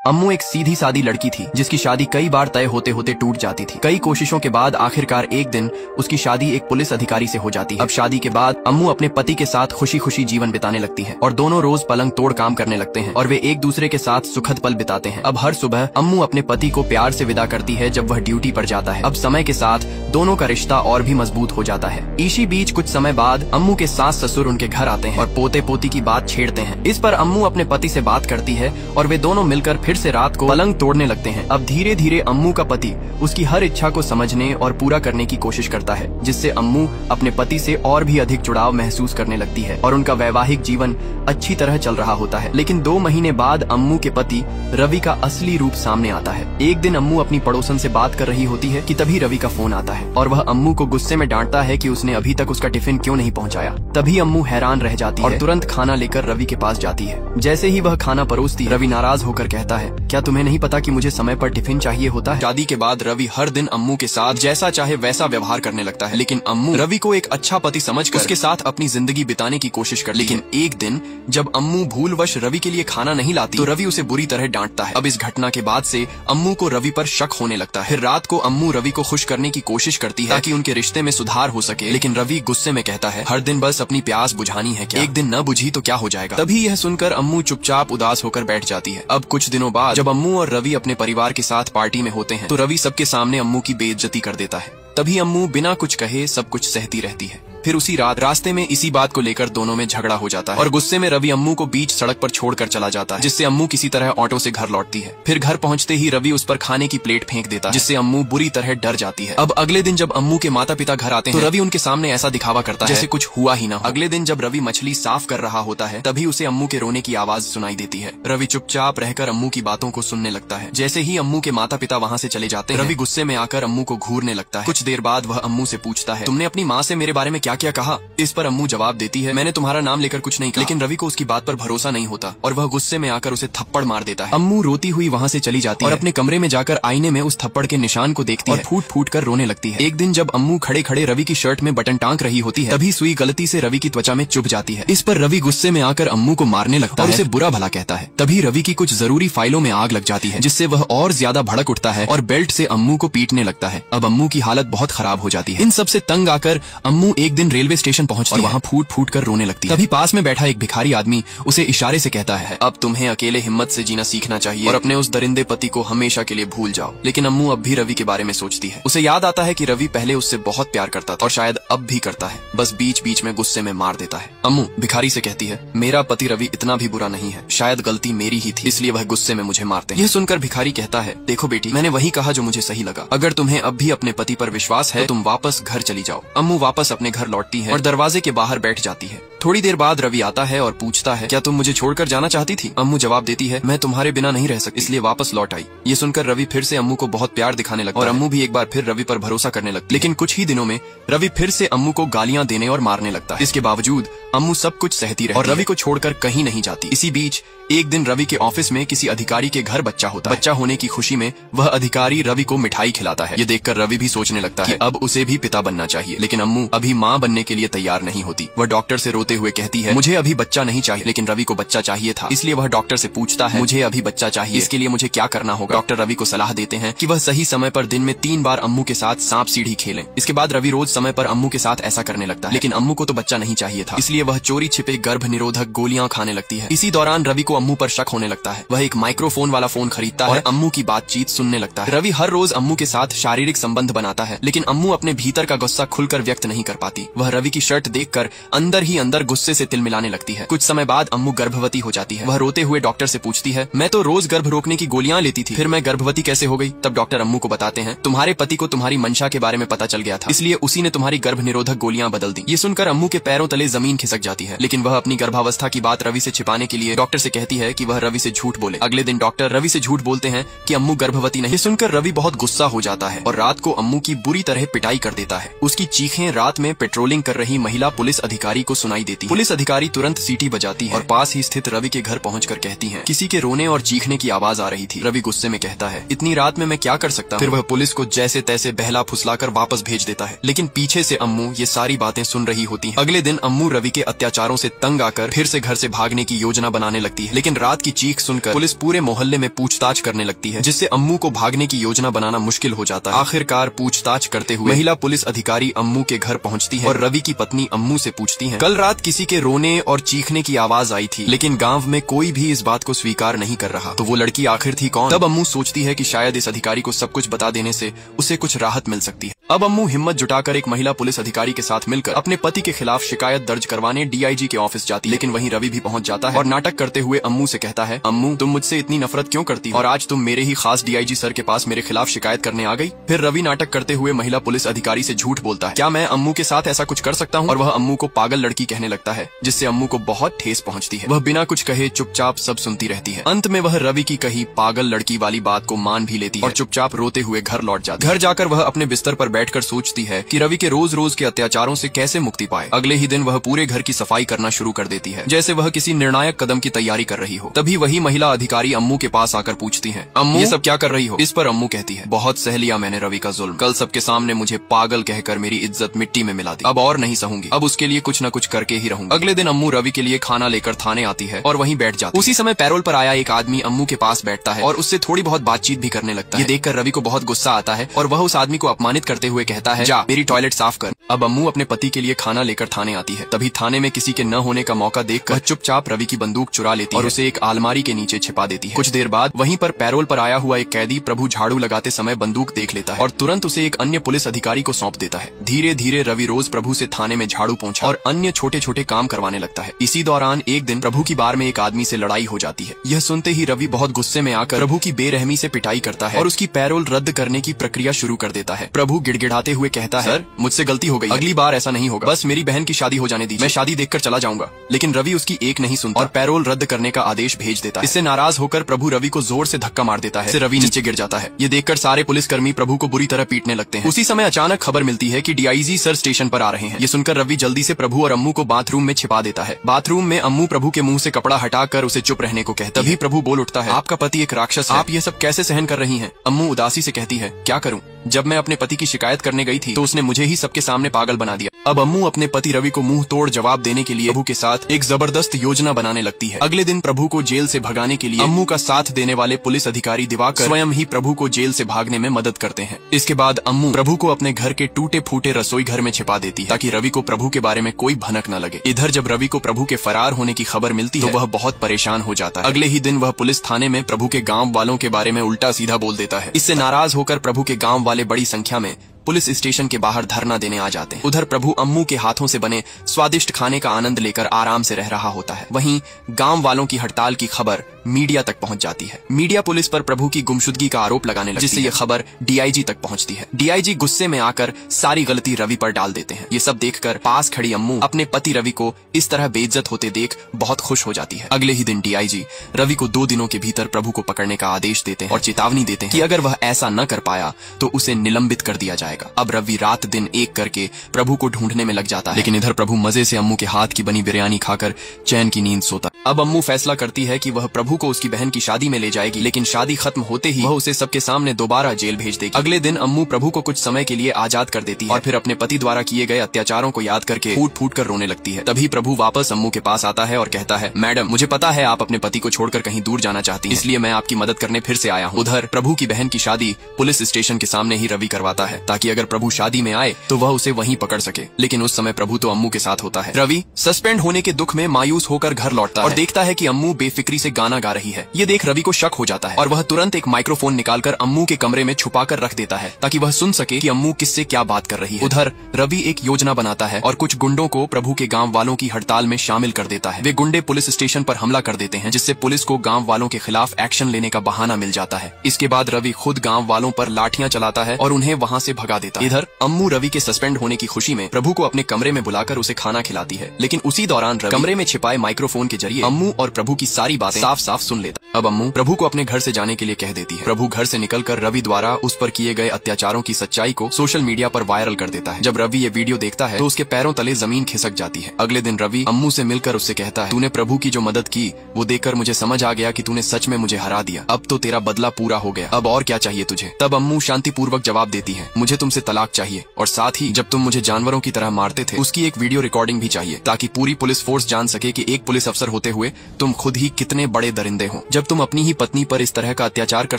अम्मू एक सीधी सादी लड़की थी जिसकी शादी कई बार तय होते होते टूट जाती थी। कई कोशिशों के बाद आखिरकार एक दिन उसकी शादी एक पुलिस अधिकारी से हो जाती है। अब शादी के बाद अम्मू अपने पति के साथ खुशी खुशी जीवन बिताने लगती है और दोनों रोज पलंग तोड़ काम करने लगते हैं और वे एक दूसरे के साथ सुखद पल बिताते हैं। अब हर सुबह अम्मू अपने पति को प्यार से विदा करती है जब वह ड्यूटी पर जाता है। अब समय के साथ दोनों का रिश्ता और भी मजबूत हो जाता है। इसी बीच कुछ समय बाद अम्मू के सास ससुर उनके घर आते हैं और पोते पोती की बात छेड़ते हैं। इस पर अम्मू अपने पति से बात करती है और वे दोनों मिलकर फिर से रात को पलंग तोड़ने लगते हैं। अब धीरे धीरे अम्मू का पति उसकी हर इच्छा को समझने और पूरा करने की कोशिश करता है, जिससे अम्मू अपने पति से और भी अधिक जुड़ाव महसूस करने लगती है और उनका वैवाहिक जीवन अच्छी तरह चल रहा होता है। लेकिन 2 महीने बाद अम्मू के पति रवि का असली रूप सामने आता है। एक दिन अम्मू अपनी पड़ोसन से बात कर रही होती है कि तभी रवि का फोन आता है और वह अम्मू को गुस्से में डांटता है कि उसने अभी तक उसका टिफिन क्यों नहीं पहुंचाया। तभी अम्मू हैरान रह जाती है और तुरंत खाना लेकर रवि के पास जाती है। जैसे ही वह खाना परोसती, रवि नाराज होकर कहता है, क्या तुम्हें नहीं पता कि मुझे समय पर टिफिन चाहिए होता है? शादी के बाद रवि हर दिन अम्मू के साथ जैसा चाहे वैसा व्यवहार करने लगता है, लेकिन अम्मू रवि को एक अच्छा पति समझकर उसके साथ अपनी जिंदगी बिताने की कोशिश करती है। लेकिन एक दिन जब अम्मू भूलवश रवि के लिए खाना नहीं लाती तो रवि उसे बुरी तरह डांटता है। अब इस घटना के बाद से अम्मू को रवि पर शक होने लगता है। फिर रात को अम्मू रवि को खुश करने की कोशिश करती है ताकि उनके रिश्ते में सुधार हो सके, लेकिन रवि गुस्से में कहता है, हर दिन बस अपनी प्यास बुझानी है क्या? एक दिन न बुझी तो क्या हो जाएगा? तभी यह सुनकर अम्मू चुपचाप उदास होकर बैठ जाती है। अब कुछ दिनों बाद जब अम्मू और रवि अपने परिवार के साथ पार्टी में होते हैं तो रवि सबके सामने अम्मू की बेइज्जती कर देता है। तभी अम्मू बिना कुछ कहे सब कुछ सहती रहती है। फिर उसी रात रास्ते में इसी बात को लेकर दोनों में झगड़ा हो जाता है और गुस्से में रवि अम्मू को बीच सड़क पर छोड़कर चला जाता है, जिससे अम्मू किसी तरह ऑटो से घर लौटती है। फिर घर पहुंचते ही रवि उस पर खाने की प्लेट फेंक देता है, जिससे अम्मू बुरी तरह डर जाती है। अब अगले दिन जब अम्मू के माता पिता घर आते हैं तो रवि उनके सामने ऐसा दिखावा करता है जैसे कुछ हुआ ही ना हो। अगले दिन जब रवि मछली साफ कर रहा होता है तभी उसे अम्मू के रोने की आवाज सुनाई देती है। रवि चुपचाप रहकर अम्मू की बातों को सुनने लगता है। जैसे ही अम्मू के माता पिता वहाँ से चले जाते हैं, रवि गुस्से में आकर अम्मू को घूरने लगता है। कुछ देर बाद वह अम्मू से पूछता है, तुमने अपनी माँ से मेरे बारे में क्या क्या कहा? इस पर अम्मू जवाब देती है, मैंने तुम्हारा नाम लेकर कुछ नहीं कहा। लेकिन रवि को उसकी बात पर भरोसा नहीं होता और वह गुस्से में आकर उसे थप्पड़ मार देता है। अम्मू रोती हुई वहाँ से चली जाती है और अपने कमरे में जाकर आईने में उस थप्पड़ के निशान को देखती है और फूट फूट कर रोने लगती है। एक दिन जब अम्मू खड़े खड़े रवि की शर्ट में बटन टांग रही होती है तभी सुई गलती से रवि की त्वचा में चुभ जाती है। इस पर रवि गुस्से में आकर अम्मू को मारने लगता है और उसे बुरा भला कहता है। तभी रवि की कुछ जरूरी फाइलों में आग लग जाती है, जिससे वह और ज्यादा भड़क उठता है और बेल्ट से अम्मू को पीटने लगता है। अब अम्मू की हालत बहुत खराब हो जाती है। इन सबसे तंग आकर अम्मू एक दिन रेलवे स्टेशन पहुंचती है और वहाँ फूट फूट कर रोने लगती है। तभी पास में बैठा एक भिखारी आदमी उसे इशारे से कहता है, अब तुम्हें अकेले हिम्मत से जीना सीखना चाहिए और अपने उस दरिंदे पति को हमेशा के लिए भूल जाओ। लेकिन अम्मू अब भी रवि के बारे में सोचती है। उसे याद आता है कि रवि पहले उससे बहुत प्यार करता था और शायद अब भी करता है, बस बीच बीच में गुस्से में मार देता है। अम्मू भिखारी से कहती है, मेरा पति रवि इतना भी बुरा नहीं है, शायद गलती मेरी ही थी, इसलिए वह गुस्से में मुझे मारते हैं। यह सुनकर भिखारी कहता है, देखो बेटी, मैंने वही कहा जो मुझे सही लगा। अगर तुम्हें अब भी अपने पति पर विश्वास है तो तुम वापस घर चली जाओ। अम्मू वापस अपने घर लौटती है और दरवाजे के बाहर बैठ जाती है। थोड़ी देर बाद रवि आता है और पूछता है, क्या तुम मुझे छोड़कर जाना चाहती थी? अम्मू जवाब देती है, मैं तुम्हारे बिना नहीं रह सकती, इसलिए वापस लौट आई। ये सुनकर रवि फिर से अम्मू को बहुत प्यार दिखाने लगता है और अम्मू भी एक बार फिर रवि पर भरोसा करने लगती है। लेकिन कुछ ही दिनों में रवि फिर से अम्मू को गालियां देने और मारने लगता है। इसके बावजूद अम्मू सब कुछ सहती रहती है और रवि को छोड़कर कहीं नहीं जाती। इसी बीच एक दिन रवि के ऑफिस में किसी अधिकारी के घर बच्चा होता है। बच्चा होने की खुशी में वह अधिकारी रवि को मिठाई खिलाता है। ये देखकर रवि भी सोचने लगता है कि अब उसे भी पिता बनना चाहिए, लेकिन अम्मू अभी माँ बनने के लिए तैयार नहीं होती। वह डॉक्टर से रोते हुए कहती है, मुझे अभी बच्चा नहीं चाहिए। लेकिन रवि को बच्चा चाहिए था, इसलिए वह डॉक्टर से पूछता है, मुझे अभी बच्चा चाहिए, इसके लिए मुझे क्या करना होगा? डॉक्टर रवि को सलाह देते हैं कि वह सही समय पर दिन में 3 बार अम्मू के साथ सांप सीढ़ी खेलें। इसके बाद रवि रोज समय पर अम्मू के साथ ऐसा करने लगता है। लेकिन अम्मू को तो बच्चा नहीं चाहिए था, इसलिए वह चोरी छिपे गर्भ निरोधक गोलियां खाने लगती है। इसी दौरान रवि को अम्मू पर शक होने लगता है। वह एक माइक्रोफोन वाला फोन खरीदता है और अम्मू की बातचीत सुनने लगता है। रवि हर रोज अम्मू के साथ शारीरिक संबंध बनाता है, लेकिन अम्मू अपने भीतर का गुस्सा खुलकर व्यक्त नहीं कर पाती। वह रवि की शर्ट देखकर अंदर ही अंदर गुस्से से तिलमिलाने लगती है। कुछ समय बाद अम्मू गर्भवती हो जाती है। वह रोते हुए डॉक्टर से पूछती है, मैं तो रोज गर्भ रोकने की गोलियां लेती थी, फिर मैं गर्भवती कैसे हो गई? तब डॉक्टर अम्मू को बताते हैं, तुम्हारे पति को तुम्हारी मंशा के बारे में पता चल गया था, इसलिए उसी ने तुम्हारी गर्भ निरोधक गोलियां बदल दी। ये सुनकर अम्मू के पैरों तले जमीन खिसक जाती है, लेकिन वह अपनी गर्भावस्था की बात रवि से छिपाने के लिए डॉक्टर से कहती है कि वह रवि से झूठ बोले। अगले दिन डॉक्टर रवि से झूठ बोलते हैं कि अम्मू गर्भवती नहीं। सुनकर रवि बहुत गुस्सा हो जाता है और रात को अम्मू की बुरी तरह पिटाई कर देता है। उसकी चीखें रात में पेट्रोलिंग कर रही महिला पुलिस अधिकारी को सुनाई देती है। पुलिस अधिकारी तुरंत सीटी बजाती है और पास ही स्थित रवि के घर पहुंचकर कहती हैं, किसी के रोने और चीखने की आवाज आ रही थी। रवि गुस्से में कहता है, इतनी रात में मैं क्या कर सकता हूं? फिर वह पुलिस को जैसे तैसे बहला फुसलाकर वापस भेज देता है। लेकिन पीछे से अम्मू ये सारी बातें सुन रही होती है। अगले दिन अम्मू रवि के अत्याचारों से तंग आकर फिर से घर से भागने की योजना बनाने लगती है। लेकिन रात की चीख सुनकर पुलिस पूरे मोहल्ले में पूछताछ करने लगती है, जिससे अम्मू को भागने की योजना बनाना मुश्किल हो जाता है। आखिरकार पूछताछ करते हुए महिला पुलिस अधिकारी अम्मू के घर पहुंचती है और रवि की पत्नी अम्मू से पूछती है, कल रात किसी के रोने और चीखने की आवाज आई थी, लेकिन गांव में कोई भी इस बात को स्वीकार नहीं कर रहा, तो वो लड़की आखिर थी कौन? तब अम्मू सोचती है कि शायद इस अधिकारी को सब कुछ बता देने से उसे कुछ राहत मिल सकती है। अब अम्मू हिम्मत जुटाकर एक महिला पुलिस अधिकारी के साथ मिलकर अपने पति के खिलाफ शिकायत दर्ज करवाने डीआईजी के ऑफिस जाती है, लेकिन वहीं रवि भी पहुंच जाता है और नाटक करते हुए अम्मू से कहता है, अम्मू तुम मुझसे इतनी नफरत क्यों करती हो और आज तुम मेरे ही खास डीआईजी सर के पास मेरे खिलाफ शिकायत करने आ गई? फिर रवि नाटक करते हुए महिला पुलिस अधिकारी से झूठ बोलता है, क्या मैं अम्मू के साथ ऐसा कुछ कर सकता हूँ? और वह अम्मू को पागल लड़की कहने लगता है, जिससे अम्मू को बहुत ठेस पहुँचती है। वह बिना कुछ कहे चुपचाप सब सुनती रहती है। अंत में वह रवि की कही पागल लड़की वाली बात को मान भी लेती है और चुपचाप रोते हुए घर लौट जाती है। घर जाकर वह अपने बिस्तर पर बैठकर सोचती है कि रवि के रोज रोज के अत्याचारों से कैसे मुक्ति पाए। अगले ही दिन वह पूरे घर की सफाई करना शुरू कर देती है, जैसे वह किसी निर्णायक कदम की तैयारी कर रही हो। तभी वही महिला अधिकारी अम्मू के पास आकर पूछती है, अम्मू ये सब क्या कर रही हो? इस पर अम्मू कहती है, बहुत सह लिया मैंने रवि का जुल्म, कल सबके सामने मुझे पागल कहकर मेरी इज्जत मिट्टी में मिला दी, अब और नहीं सहूंगी, अब उसके लिए कुछ न कुछ करके ही रहूंगी। अगले दिन अम्मू रवि के लिए खाना लेकर थाने आती है और वहीं बैठ जाती है। उसी समय पैरोल पर आया एक आदमी अम्मू के पास बैठता है और उससे थोड़ी बहुत बातचीत भी करने लगता है। ये देखकर रवि को बहुत गुस्सा आता है और वह उस आदमी को अपमानित करते हुए कहता है, जा मेरी टॉयलेट साफ कर। अब अम्मू अपने पति के लिए खाना लेकर थाने आती है। तभी थाने में किसी के न होने का मौका देखकर चुपचाप रवि की बंदूक चुरा लेती है और उसे एक अलमारी के नीचे छिपा देती है। कुछ देर बाद वहीं पर पैरोल पर आया हुआ एक कैदी प्रभु झाड़ू लगाते समय बंदूक देख लेता है और तुरंत उसे एक अन्य पुलिस अधिकारी को सौंप देता है। धीरे धीरे रवि रोज प्रभु से थाने में झाड़ू पोंछा और अन्य छोटे छोटे काम करवाने लगता है। इसी दौरान एक दिन प्रभु की बार में एक आदमी से लड़ाई हो जाती है। यह सुनते ही रवि बहुत गुस्से में आकर प्रभु की बेरहमी से पिटाई करता है और उसकी पैरोल रद्द करने की प्रक्रिया शुरू कर देता है। प्रभु गिड़गिड़ाते हुए कहता है, सर मुझसे गलती हो गई, अगली बार ऐसा नहीं होगा, बस मेरी बहन की शादी हो जाने दीजिए, मैं शादी देखकर चला जाऊंगा। लेकिन रवि उसकी एक नहीं सुनता और पैरोल रद्द करने का आदेश भेज देता है। इससे नाराज होकर प्रभु रवि को जोर से धक्का मार देता है, इससे रवि नीचे गिर जाता है। ये देखकर सारे पुलिसकर्मी प्रभु को बुरी तरह पीटने लगते हैं। उसी समय अचानक खबर मिलती है कि डीआईजी सर स्टेशन पर आ रहे हैं। ये सुनकर रवि जल्दी से प्रभु और अम्मू को बाथरूम में छिपा देता है। बाथरूम में अम्मू प्रभु के मुंह से कपड़ा हटाकर उसे चुप रहने को कहती है। तभी प्रभु बोल उठता है, आपका पति एक राक्षस है, आप ये सब कैसे सहन कर रही हैं? अम्मू उदासी से कहती है, क्या करूं, जब मैं अपने पति की शिकायत करने गई थी तो उसने मुझे ही सबके सामने पागल बना दिया। अब अम्मू अपने पति रवि को मुंह तोड़ जवाब देने के लिए प्रभु के साथ एक जबरदस्त योजना बनाने लगती है। अगले दिन प्रभु को जेल से भगाने के लिए अम्मू का साथ देने वाले पुलिस अधिकारी दिवाकर स्वयं ही प्रभु को जेल से भागने में मदद करते हैं। इसके बाद अम्मू प्रभु को अपने घर के टूटे फूटे रसोई घर में छिपा देती है ताकि रवि को प्रभु के बारे में कोई भनक न लगे। इधर जब रवि को प्रभु के फरार होने की खबर मिलती है तो वह बहुत परेशान हो जाता है। अगले ही दिन वह पुलिस थाने में प्रभु के गाँव वालों के बारे में उल्टा सीधा बोल देता है। इससे नाराज होकर प्रभु के गाँव वाले बड़ी संख्या में पुलिस स्टेशन के बाहर धरना देने आ जाते हैं। उधर प्रभु अम्मू के हाथों से बने स्वादिष्ट खाने का आनंद लेकर आराम से रह रहा होता है। वहीं गांव वालों की हड़ताल की खबर मीडिया तक पहुंच जाती है। मीडिया पुलिस पर प्रभु की गुमशुदगी का आरोप लगाने लगती है, जिससे यह खबर डीआईजी तक पहुंचती है। डीआईजी गुस्से में आकर सारी गलती रवि पर डाल देते हैं। ये सब देखकर पास खड़ी अम्मू अपने पति रवि को इस तरह बेइज्जत होते देख बहुत खुश हो जाती है। अगले ही दिन डीआईजी रवि को 2 दिनों के भीतर प्रभु को पकड़ने का आदेश देते हैं और चेतावनी देते हैं कि अगर वह ऐसा न कर पाया तो उसे निलंबित कर दिया जाएगा। अब रवि रात दिन एक करके प्रभु को ढूंढने में लग जाता है, लेकिन इधर प्रभु मजे से अम्मू के हाथ की बनी बिरयानी खाकर चैन की नींद सोता। अब अम्मू फैसला करती है कि वह प्रभु को उसकी बहन की शादी में ले जाएगी, लेकिन शादी खत्म होते ही वह उसे सबके सामने दोबारा जेल भेज देगी। अगले दिन अम्मू प्रभु को कुछ समय के लिए आजाद कर देती है और फिर अपने पति द्वारा किए गए अत्याचारों को याद करके फूट फूट कर रोने लगती है। तभी प्रभु वापस अम्मू के पास आता है और कहता है, मैडम मुझे पता है आप अपने पति को छोड़कर कहीं दूर जाना चाहती हैं, इसलिए मैं आपकी मदद करने फिर से आया हूँ। उधर प्रभु की बहन की शादी पुलिस स्टेशन के सामने ही रवि करवाता है ताकि अगर प्रभु शादी में आए तो वह उसे वहीं पकड़ सके, लेकिन उस समय प्रभु तो अम्मू के साथ होता है। रवि सस्पेंड होने के दुख में मायूस होकर घर लौटता है और देखता है कि अम्मू बेफिक्री से गाना गा रही है। ये देख रवि को शक हो जाता है और वह तुरंत एक माइक्रोफोन निकालकर अम्मू के कमरे में छुपाकर रख देता है ताकि वह सुन सके कि अम्मू किससे क्या बात कर रही है। उधर रवि एक योजना बनाता है और कुछ गुंडों को प्रभु के गांव वालों की हड़ताल में शामिल कर देता है। वे गुंडे पुलिस स्टेशन पर हमला कर देते हैं, जिससे पुलिस को गांव वालों के खिलाफ एक्शन लेने का बहाना मिल जाता है। इसके बाद रवि खुद गांव वालों पर लाठियां चलाता है और उन्हें वहां से भगा देता है। इधर अम्मू रवि के सस्पेंड होने की खुशी में प्रभु को अपने कमरे में बुलाकर उसे खाना खिलाती है, लेकिन उसी दौरान कमरे में छिपाए माइक्रोफोन के जरिए अम्मू और प्रभु की सारी बातें साफ साफ खिलाफ सुन लेता। अब अम्मू प्रभु को अपने घर से जाने के लिए कह देती है। प्रभु घर से निकलकर रवि द्वारा उस पर किए गए अत्याचारों की सच्चाई को सोशल मीडिया पर वायरल कर देता है। जब रवि ये वीडियो देखता है तो उसके पैरों तले जमीन खिसक जाती है। अगले दिन रवि अम्मू से मिलकर उससे कहता है, तूने प्रभु की जो मदद की वो देखकर मुझे समझ आ गया कि तूने सच में मुझे हरा दिया। अब तो तेरा बदला पूरा हो गया, अब और क्या चाहिए तुझे। तब अम्मू शांतिपूर्वक जवाब देती है, मुझे तुमसे तलाक चाहिए और साथ ही जब तुम मुझे जानवरों की तरह मारते थे उसकी एक वीडियो रिकॉर्डिंग भी चाहिए, ताकि पूरी पुलिस फोर्स जान सके कि एक पुलिस अफसर होते हुए तुम खुद ही कितने बड़े दरिंदे हो। जब तुम अपनी ही पत्नी पर इस तरह का अत्याचार कर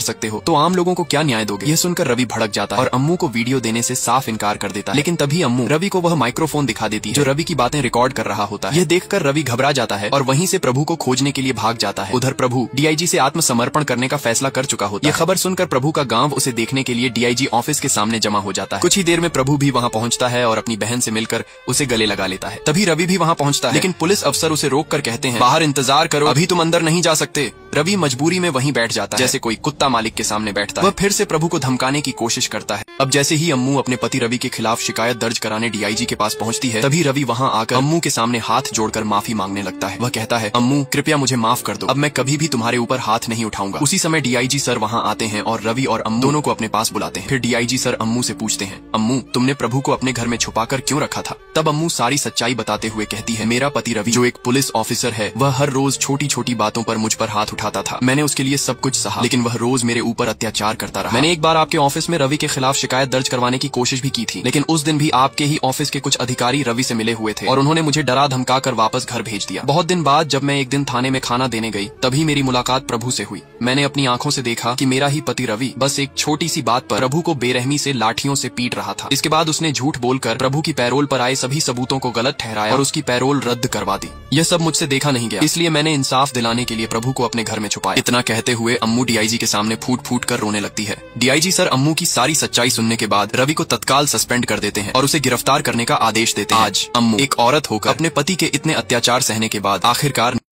सकते हो तो आम लोगों को क्या न्याय दोगे। यह सुनकर रवि भड़क जाता है और अम्मू को वीडियो देने से साफ इनकार कर देता है। लेकिन तभी अम्मू रवि को वह माइक्रोफोन दिखा देती है जो रवि की बातें रिकॉर्ड कर रहा होता है। यह देखकर रवि घबरा जाता है और वहीं से प्रभु को खोजने के लिए भाग जाता है। उधर प्रभु डीआईजी से आत्मसमर्पण करने का फैसला कर चुका होता है। यह खबर सुनकर प्रभु का गांव उसे देखने के लिए डीआईजी ऑफिस के सामने जमा हो जाता है। कुछ ही देर में प्रभु भी वहां पहुंचता है और अपनी बहन से मिलकर उसे गले लगा लेता है। तभी रवि भी वहां पहुंचता है, लेकिन पुलिस अफसर उसे रोक कर कहते हैं, बाहर इंतजार करो, अभी तुम अंदर नहीं जा सकते। रवि मजबूरी में वहीं बैठ जाता है, जैसे कोई कुत्ता मालिक के सामने बैठता है। वह फिर से प्रभु को धमकाने की कोशिश करता है। अब जैसे ही अम्मू अपने पति रवि के खिलाफ शिकायत दर्ज कराने डीआईजी के पास पहुंचती है, तभी रवि वहां आकर अम्मू के सामने हाथ जोड़कर माफी मांगने लगता है। वह कहता है, अम्मू कृपया मुझे माफ कर दो, अब मैं कभी भी तुम्हारे ऊपर हाथ नहीं उठाऊंगा। उसी समय डीआईजी सर वहां आते हैं और रवि और अम्मू दोनों को अपने पास बुलाते हैं। फिर डीआईजी सर अम्मू से पूछते हैं, अम्मू तुमने प्रभु को अपने घर में छुपाकर क्यों रखा था। तब अम्मू सारी सच्चाई बताते हुए कहती है, मेरा पति रवि जो एक पुलिस ऑफिसर है, वह हर रोज छोटी छोटी बातों पर मुझ पर हाथ उठाता था। मैंने उसके लिए सब कुछ सहा, लेकिन वह रोज मेरे ऊपर अत्याचार करता रहा। मैंने एक बार आपके ऑफिस में रवि के खिलाफ शिकायत दर्ज करवाने की कोशिश भी की थी, लेकिन उस दिन भी आपके ही ऑफिस के कुछ अधिकारी रवि से मिले हुए थे और उन्होंने मुझे डरा धमका कर वापस घर भेज दिया। बहुत दिन बाद जब मैं एक दिन थाने में खाना देने गई, तभी मेरी मुलाकात प्रभु से हुई। मैंने अपनी आंखों से देखा कि मेरा ही पति रवि बस एक छोटी सी बात पर प्रभु को बेरहमी से लाठियों से पीट रहा था। इसके बाद उसने झूठ बोलकर प्रभु की पैरोल पर आए सभी सबूतों को गलत ठहराया और उसकी पैरोल रद्द करवा दी। यह सब मुझसे देखा नहीं गया, इसलिए मैंने इंसाफ दिलाने के लिए प्रभु को अपने घर में छुपाया। इतना कहते हुए अम्मू डीआईजी के सामने फूट फूट कर रोने लगती है। डीआईजी सर अम्मू की सारी सच्चाई सुनने के बाद रवि को तत्काल सस्पेंड कर देते हैं और उसे गिरफ्तार करने का आदेश देते हैं। आज अम्मू एक औरत होकर अपने पति के इतने अत्याचार सहने के बाद आखिरकार